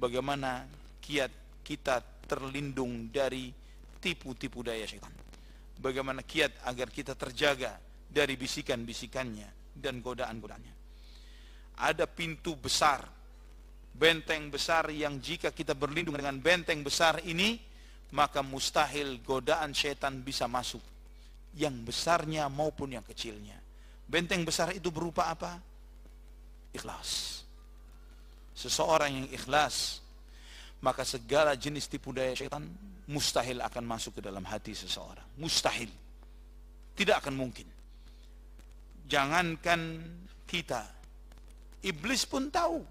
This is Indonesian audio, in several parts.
bagaimana kiat kita terlindung dari tipu-tipu daya syaitan. Bagaimana kiat agar kita terjaga dari bisikan-bisikannya dan godaan-godaannya. Ada pintu besar, benteng besar yang jika kita berlindung dengan benteng besar ini, maka mustahil godaan syaitan bisa masuk, yang besarnya maupun yang kecilnya. Benteng besar itu berupa apa? Ikhlas. Seseorang yang ikhlas, maka segala jenis tipu daya syaitan mustahil akan masuk ke dalam hati seseorang. Mustahil. Tidak akan mungkin. Jangankan kita, iblis pun tahu.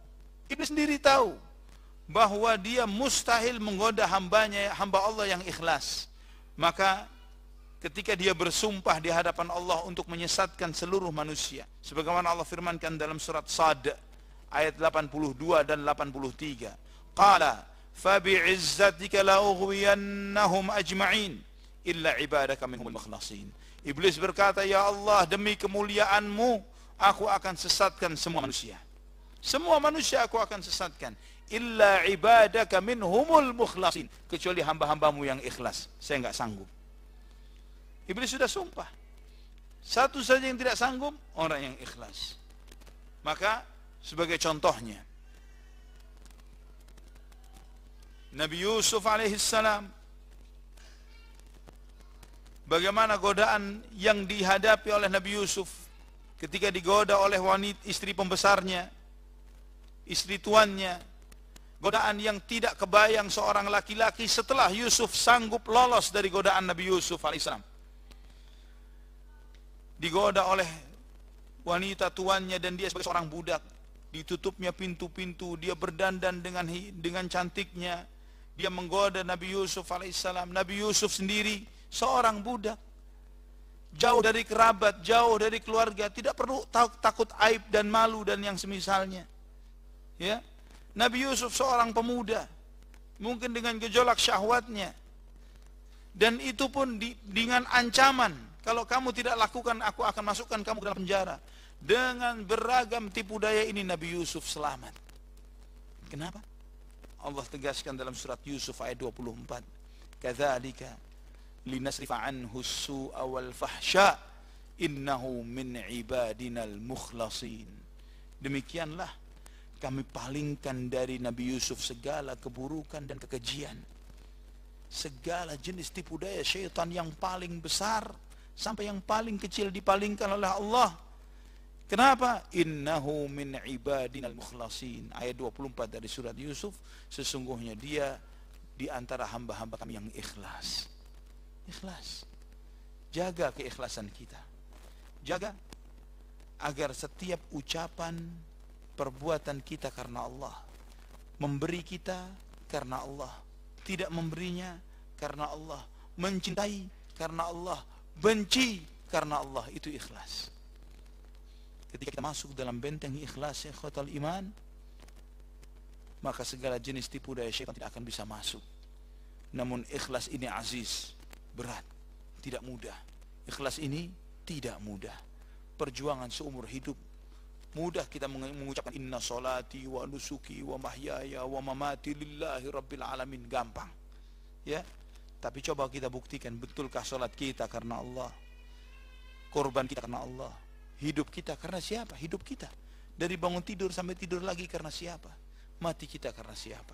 Iblis sendiri tahu bahwa dia mustahil menggoda hamba Allah yang ikhlas. Maka ketika dia bersumpah di hadapan Allah untuk menyesatkan seluruh manusia, sebagaimana Allah firmankan dalam surat Sad ayat 82 dan 83, qala fabi'izzatika la'ughwiyannahum ajma'in illa ibadaka minhumul mukhlasin. Iblis berkata, ya Allah, demi kemuliaanmu aku akan sesatkan semua manusia. Semua manusia aku akan sesatkan, illa ibadaka minhumul mukhlasin, kecuali hamba-hambamu yang ikhlas. Saya enggak sanggup. Iblis sudah sumpah. Satu saja yang tidak sanggup, orang yang ikhlas. Maka sebagai contohnya, Nabi Yusuf alaihissalam, bagaimana godaan yang dihadapi oleh Nabi Yusuf ketika digoda oleh wanita istri pembesarnya, istri tuannya, godaan yang tidak kebayang seorang laki-laki setelah Yusuf sanggup lolos dari godaan Nabi Yusuf alaihissalam. Digoda oleh wanita tuannya dan dia sebagai seorang budak, ditutupnya pintu-pintu, dia berdandan dengan cantiknya, dia menggoda Nabi Yusuf alaihissalam. Nabi Yusuf sendiri seorang budak, jauh dari kerabat, jauh dari keluarga, tidak perlu takut aib dan malu dan yang semisalnya. Ya, Nabi Yusuf seorang pemuda, mungkin dengan gejolak syahwatnya, dan itu pun dengan ancaman, kalau kamu tidak lakukan, aku akan masukkan kamu ke dalam penjara. Dengan beragam tipu daya ini Nabi Yusuf selamat. Kenapa? Allah tegaskan dalam surat Yusuf ayat 24, kadzalika linasrifa anhu as-su'a wal fahsya innahu min ibadinal mukhlasin. Demikianlah kami palingkan dari Nabi Yusuf segala keburukan dan kekejian, segala jenis tipu daya syaitan yang paling besar sampai yang paling kecil dipalingkan oleh Allah. Kenapa? Innahu min ibadinal mukhlasin. Ayat 24 dari surat Yusuf, sesungguhnya dia di antara hamba-hamba kami yang ikhlas. Ikhlas. Jaga keikhlasan kita. Jaga agar setiap ucapan, perbuatan kita karena Allah, memberi kita karena Allah, tidak memberinya karena Allah, mencintai karena Allah, benci karena Allah, itu ikhlas. Ketika kita masuk dalam benteng ikhlas, ikhwatal iman, maka segala jenis tipu daya syaitan tidak akan bisa masuk. Namun ikhlas ini aziz, berat, tidak mudah. Ikhlas ini tidak mudah. Perjuangan seumur hidup. Mudah kita mengucapkan inna salati wa nusuki wa mahyaya wa mamati lillahi rabbil alamin, gampang. Ya, tapi coba kita buktikan, betulkah salat kita karena Allah? Korban kita karena Allah? Hidup kita karena siapa? Hidup kita dari bangun tidur sampai tidur lagi karena siapa? Mati kita karena siapa?